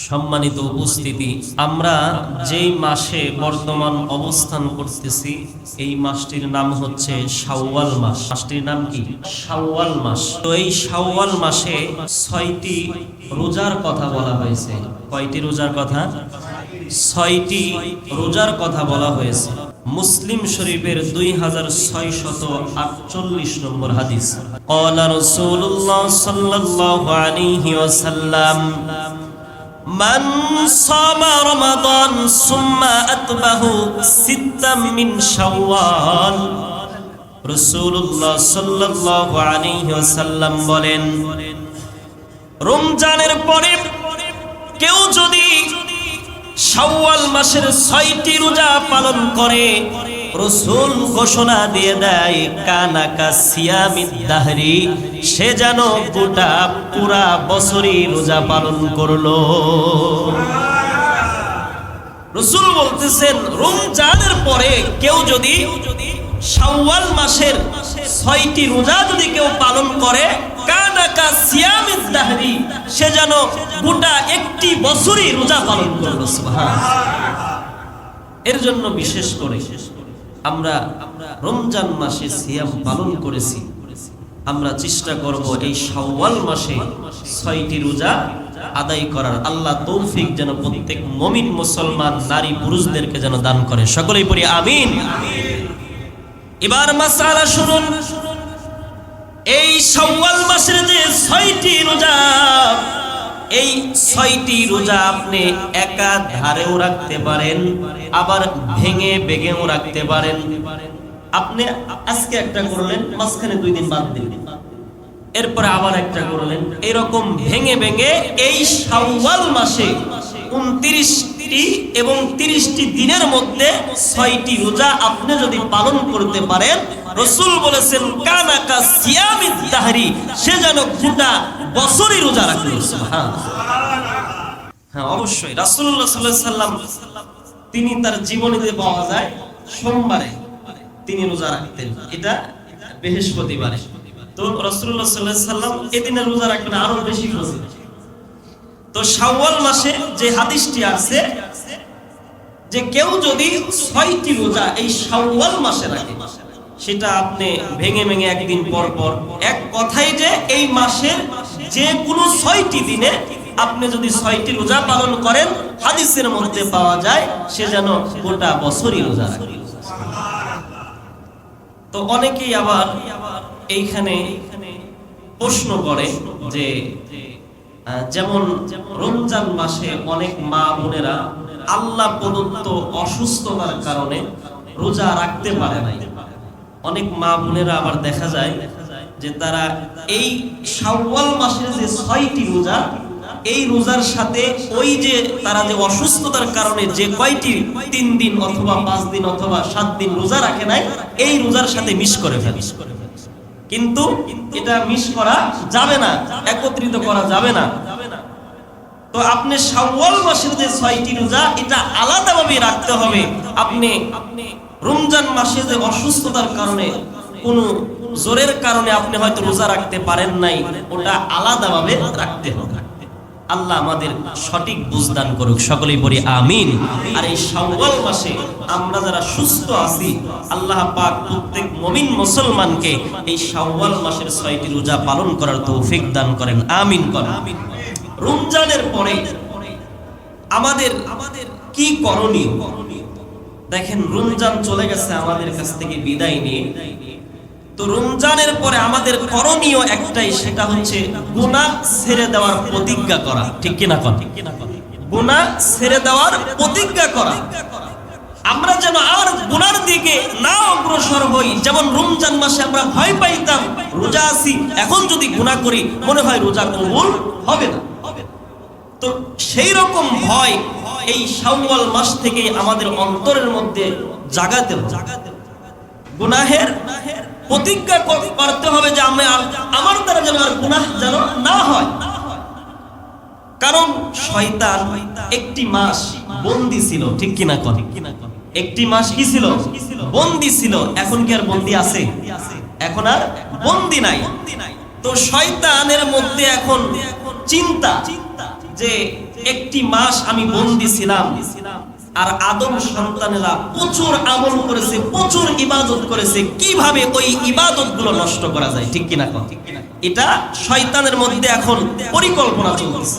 সম্মানিত উপস্থিতি, আমরা যেই মাসে বর্তমান অবস্থান করতেছি এই মাসটির নাম হচ্ছে শাওয়াল মাস। মাসটির নাম কি? শাওয়াল মাস। তো এই শাওয়াল মাসে ৬টি রোজার কথা বলা হয়েছে। কয়টি রোজার কথা? ৬টি রোজার কথা বলা হয়েছে। মুসলিম শরীফের 2648 নম্বর হাদিস। ক্বালা রাসূলুল্লাহ সাল্লাল্লাহু আলাইহি ওয়াসাল্লাম মান সামা রমাদান সুম্মা আতবাহু সিত্তাম মিন শাওয়াল। রাসূলুল্লাহ সাল্লাল্লাহু আলাইহি ওয়াসাল্লাম বলেন, রমজানের পরে কেউ যদি শাওয়াল মাসের ৬টি রোজা পালন করে, রাসূল ঘোষণা দিয়ে দেয় কানাকা সিয়ামিদ দাহরি, সে যেন গোটা পুরা বছরই রোজা পালন করলো। রাসূল বলতেছেন, রমজানের পরে কেউ যদি শাওয়াল মাসের ৬টি রোজা যদি কেউ পালন করে, কানাকা সিয়ামিদ দাহরি, সে যেন গোটা একটি বছরই রোজা পালন করলো। সুবহানাল্লাহ। এর জন্য বিশেষ করে আমরা রমজান মাসে সিয়াম পালন করেছি, আমরা চেষ্টা করব এই শাওয়াল মাসে ৬টি রোজা আদায় করার। আল্লাহ তৌফিক যেন প্রত্যেক মুমিন মুসলমান নারী পুরুষদেরকে যেন দান করে। সকলেই পড়ি আমিন। এবার মাসআলা শুনুন, এই শাওয়াল মাসের যে ৬টি রোজা, এই ৬টি রোজা আপনি একাধারেও রাখতে পারেন, আবার ভেঙে ভেঙেও রাখতে পারেন। আপনি আজকে একটা করলেন, মাঝখানে 2 দিন বাদ দিলেন, এরপরে আবার একটা করলেন, এরকম ভেঙে ভেঙে এই শাওয়াল মাসে 29টি এবং 30টি দিনের মধ্যে ৬টি রোজা আপনি যদি পালন করতে পারেন, রাসূল বলেছেন কানাকা সিয়ামিদ দাহরি, সে যেন গোটা বছরই রোজা রাখলো। সুবহানাল্লাহ। হ্যাঁ, অবশ্যই রাসূলুল্লাহ সাল্লাল্লাহু আলাইহি সাল্লাম তিনি তার জীবনীতে পাওয়া যায় সোমবারে তিনি রোজা রাখতেন, এটা বৃহস্পতিবারে। তো রাসূলুল্লাহ সাল্লাল্লাহু আলাইহি সাল্লাম এদিনে রোজা রাখবেন আরো বেশি ফজিলত। তো শাওয়াল মাসে যে হাদিসটি আছে যে কেউ যদি ৬টি রোজা এই শাওয়াল মাসে রাখে, সেটা আপনি ভেঙে ভেঙে একদিন পর পর, এক কথাই যে এই মাসের যে কোনো ৬টি দিনে আপনি যদি ৬টি রোজা পালন করেন, হাদিসের মধ্যে পাওয়া যায় সে যেন গোটা বছরই রোজা রাখে। তো অনেকেই আবার এইখানে প্রশ্ন করে যে যেমন রমজান মাসে অনেক মা বোনেরা আল্লাহ প্রদত্ত অসুস্থতার কারণে রোজা রাখতে পারে নাই। অনেক মা বোনেরা আবার দেখা যায় যে তারা এই শাওয়াল মাসের যে ৬টি রোজা, এই রোজার সাথে ওই যে তারা যে অসুস্থতার কারণে যে কয়টি 3 দিন অথবা 5 দিন অথবা 7 দিন রোজা রাখে নাই, এই রোজার সাথে মিশ করে ফেলে। কিন্তু এটা মিশ করা যাবে না, একত্রিত করা যাবে না। তো আপনি শাওয়াল মাসের যে ৬টি রোজা, এটা আলাদাভাবে রাখতে হবে। আপনি রমজান মাসে যে অসুস্থতার কারণে, কোন জোরের কারণে আপনি হয়তো রোজা রাখতে পারেন নাই, ওটা আলাদাভাবে রাখতে হবে। আল্লাহ আমাদের সঠিক বুঝদান করুক। সকলেই পড়ি আমিন। আর এই শাওয়াল মাসে আমরা যারা সুস্থ আছি, আল্লাহ পাক প্রত্যেক মুমিন মুসলমানকে এই শাওয়াল মাসের ৬টি রোজা পালন করার তৌফিক দান করেন। আমিন করেন। রমজানের পরে আমাদের কি করণীয়? দেখেন, রমজান চলে গেছে আমাদের কাছ থেকে বিদায় নিয়ে। তো রমজানের পরে আমাদের করণীয় একটাই, সেটা হচ্ছে গুনাহ ছেড়ে দেওয়ার প্রতিজ্ঞা করা। ঠিক কিনা কোন? গুনাহ ছেড়ে দেওয়ার প্রতিজ্ঞা করা। আমরা যেন আর গুনার দিকে না অগ্রসর হই। যেমন রমজান মাসে আমরা ভয় পাইতাম, রোজা আছি, এখন যদি গুনাহ করি মনে হয় রোজা কবুল হবে না। তো সেই রকম ভয় এই শাওয়াল মাস থেকে আমাদের অন্তরের মধ্যে জাগাতে হবে। গুনাহের প্রতিজ্ঞা করতে হবে যে আমার দ্বারা যেন আর গুনাহ যেন না হয়। কারণ শয়তান একটি মাস বন্দী ছিল। ঠিক কিনা কোন? একটি মাস কি ছিল? বন্দী ছিল। এখন কি আর বন্দী আছে? এখন আর বন্দী নাই। তো শয়তানের মধ্যে এখন চিন্তা যে একটি মাস আমি বন্দী ছিলাম, আর আদম সন্তানেরা প্রচুর আমল করেছে, প্রচুর ইবাদত করেছে, কিভাবে ওই ইবাদতগুলো নষ্ট করা যায়, ঠিক কিনা? এটা শয়তানের মধ্যে এখন পরিকল্পনা চলছে।